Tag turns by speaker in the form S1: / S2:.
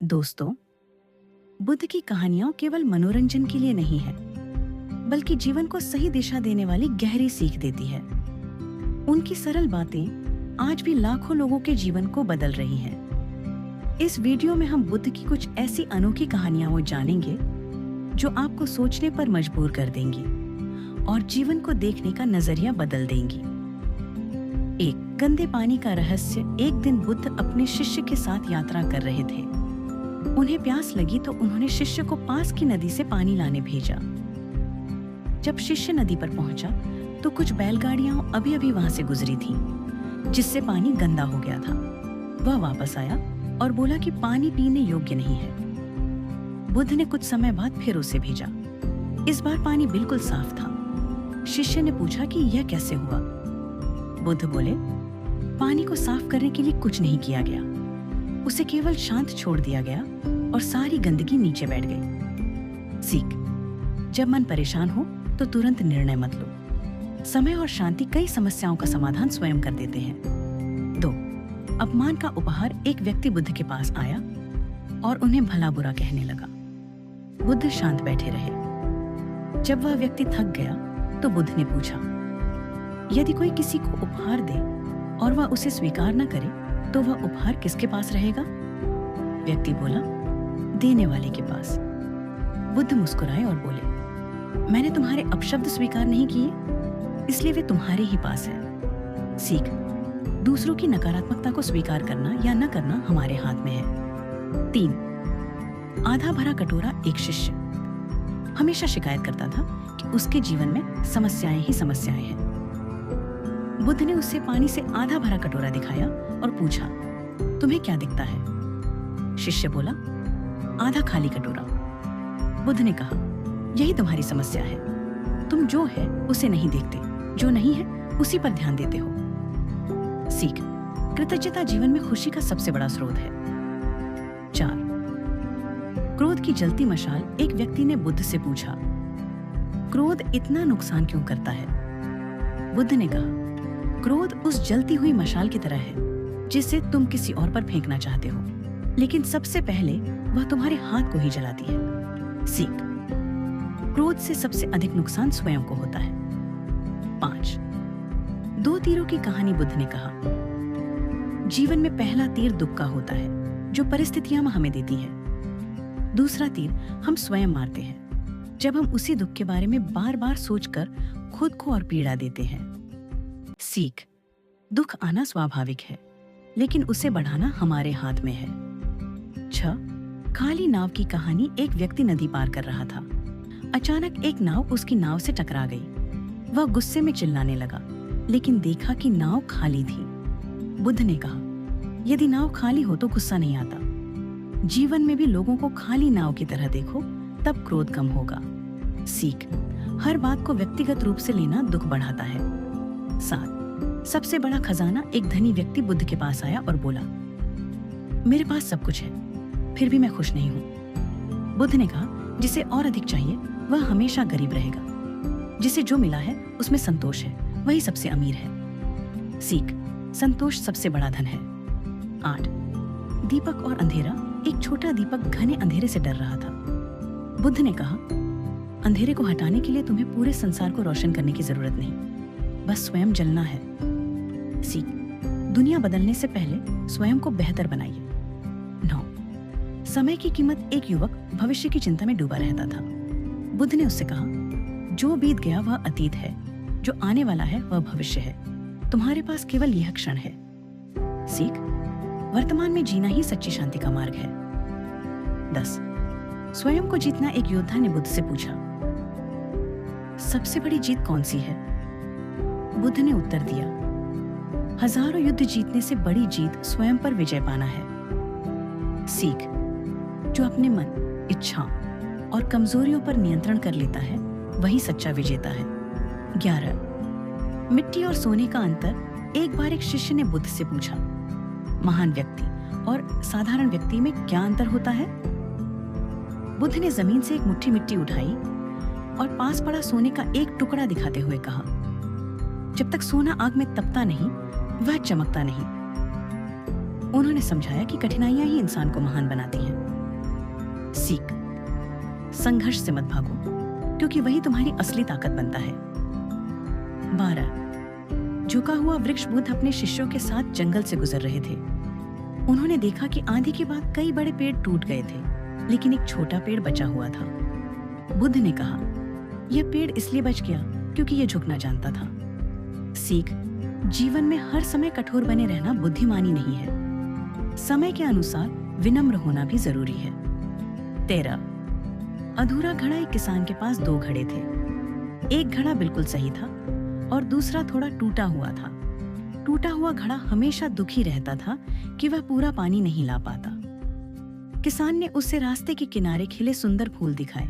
S1: दोस्तों, बुद्ध की कहानियां केवल मनोरंजन के लिए नहीं है, बल्कि जीवन को सही दिशा देने वाली गहरी सीख देती है। उनकी सरल बातें आज भी लाखों लोगों के जीवन को बदल रही हैं। इस वीडियो में हम बुद्ध की कुछ ऐसी अनोखी कहानियां जानेंगे जो आपको सोचने पर मजबूर कर देंगी और जीवन को देखने का नजरिया बदल देंगी। एक गंदे पानी का रहस्य। एक दिन बुद्ध अपने शिष्य के साथ यात्रा कर रहे थे। उन्हें प्यास लगी तो उन्होंने शिष्य को पास की नदी से पानी लाने भेजा। जब शिष्य नदी पर पहुंचा तो कुछ बैलगाड़ियां अभी-अभी वहां से गुजरी थीं, जिससे पानी गंदा हो गया था। वह वापस आया और बोला कि पानी पीने योग्य नहीं है। बुद्ध ने कुछ समय बाद फिर उसे भेजा। इस बार पानी बिल्कुल साफ था। शिष्य ने पूछा कि यह कैसे हुआ। बुद्ध बोले, पानी को साफ करने के लिए कुछ नहीं किया गया, उसे केवल शांत छोड़ दिया गया और सारी गंदगी नीचे बैठ गई। सीख: जब मन परेशान हो तो तुरंत निर्णय मत लो। समय और शांति कई समस्याओं का समाधान स्वयं कर देते हैं। 2. अपमान का उपहार। एक व्यक्ति बुद्ध के पास आया और उन्हें भला बुरा कहने लगा। बुद्ध शांत बैठे रहे। जब वह व्यक्ति थक गया तो बुद्ध ने पूछा, यदि कोई किसी को उपहार दे और वह उसे स्वीकार न करे तो वह उपहार किसके पास रहेगा? व्यक्ति बोला, देने वाले के पास। बुद्ध मुस्कुराए और बोले, मैंने तुम्हारे अपशब्द स्वीकार नहीं किए, इसलिए वे तुम्हारे ही पास है। सीख: दूसरों की नकारात्मकता को स्वीकार करना या न करना हमारे हाथ में है। 3. आधा भरा कटोरा। एक शिष्य हमेशा शिकायत करता था कि उसके जीवन में समस्याएं ही समस्याएं हैं। बुद्ध ने उसे पानी से आधा भरा कटोरा दिखाया और पूछा, तुम्हें क्या दिखता है? शिष्य बोला, आधा खाली कटोरा। बुद्ध ने कहा, यही तुम्हारी समस्या है। तुम जो है उसे नहीं देखते, जो नहीं है उसी पर ध्यान देते हो। सीख: कृतज्ञता जीवन में खुशी का सबसे बड़ा स्रोत है। 4. क्रोध की जलती मशाल। एक व्यक्ति ने बुद्ध से पूछा, क्रोध इतना नुकसान क्यों करता है? बुद्ध ने कहा, क्रोध उस जलती हुई मशाल की तरह है जिसे तुम किसी और पर फेंकना चाहते हो, लेकिन सबसे पहले वह तुम्हारे हाथ को ही जलाती है। सीख: क्रोध से सबसे अधिक नुकसान स्वयं को होता है। 5. 2 तीरों की कहानी। बुद्ध ने कहा, जीवन में पहला तीर दुख का होता है जो परिस्थितियां हमें देती है। दूसरा तीर हम स्वयं मारते हैं जब हम उसी दुख के बारे में बार बार सोचकर खुद को और पीड़ा देते हैं। सीख: दुख आना स्वाभाविक है, लेकिन उसे बढ़ाना हमारे हाथ में है। 6. खाली नाव की कहानी। एक व्यक्ति नदी पार कर रहा था। अचानक एक नाव उसकी नाव से टकरा गई। वह गुस्से में चिल्लाने लगा, लेकिन देखा कि नाव खाली थी। बुद्ध ने कहा, यदि नाव खाली हो तो गुस्सा नहीं आता। जीवन में भी लोगों को खाली नाव की तरह देखो, तब क्रोध कम होगा। सीख: हर बात को व्यक्तिगत रूप से लेना दुख बढ़ाता है। 7. सबसे बड़ा खजाना। एक धनी व्यक्ति बुद्ध के पास आया और बोला, मेरे पास सब कुछ है, फिर भी मैं खुश नहीं हूँ। बुद्ध ने कहा, जिसे और अधिक चाहिए वह हमेशा गरीब रहेगा। जिसे जो मिला है उसमें संतोष है, वही सबसे अमीर है। सीख: संतोष सबसे बड़ा धन है। 8. दीपक और अंधेरा। एक छोटा दीपक घने अंधेरे से डर रहा था। बुद्ध ने कहा, अंधेरे को हटाने के लिए तुम्हें पूरे संसार को रोशन करने की जरूरत नहीं, बस स्वयं जलना है। सीख: दुनिया बदलने से पहले स्वयं को बेहतर बनाइए। 9. समय की कीमत। एक युवक भविष्य की चिंता में डूबा रहता था। बुद्ध ने उससे कहा, जो बीत गया वह अतीत है, जो आने वाला है वह भविष्य है। तुम्हारे पास केवल यह क्षण है। सीख: वर्तमान में जीना ही सच्ची शांति का मार्ग है। 10. स्वयं को जीतना। एक योद्धा ने बुद्ध से पूछा, सबसे बड़ी जीत कौन सी है? बुद्ध ने उत्तर दिया, हजारों युद्ध जीतने से बड़ी जीत स्वयं पर विजय पाना है। सीख: जो अपने मन, इच्छाओं और कमजोरियों पर नियंत्रण कर लेता है वही सच्चा विजेता है। 11. मिट्टी और सोने का अंतर। एक बार एक शिष्य ने बुद्ध से पूछा, महान व्यक्ति और साधारण व्यक्ति में क्या अंतर होता है? बुद्ध ने जमीन से एक मुट्ठी मिट्टी उठाई और पास पड़ा सोने का एक टुकड़ा दिखाते हुए कहा, जब तक सोना आग में तपता नहीं वह चमकता नहीं। उन्होंने समझाया कि कठिनाइयां ही इंसान को महान बनाती हैं। सीख, संघर्ष से मत भागो, क्योंकि वही तुम्हारी असली ताकत बनता है। 12 झुका हुआ वृक्ष बुद्ध अपने शिष्यों के साथ जंगल से गुजर रहे थे। उन्होंने देखा कि आंधी के बाद कई बड़े पेड़ टूट गए थे, लेकिन एक छोटा पेड़ बचा हुआ था। बुद्ध ने कहा, यह पेड़ इसलिए बच गया क्योंकि यह झुकना जानता था। सीख, जीवन में हर समय कठोर बने रहना बुद्धिमानी नहीं है। समय के अनुसार विनम्र होना भी जरूरी है। 13 अधूरा घड़ा। एक किसान के पास 2 घड़े थे। एक घड़ा बिल्कुल सही था और दूसरा थोड़ा टूटा हुआ था। टूटा हुआ घड़ा हमेशा दुखी रहता था कि वह पूरा पानी नहीं ला पाता। किसान ने उससे रास्ते के किनारे खिले सुंदर फूल दिखाए।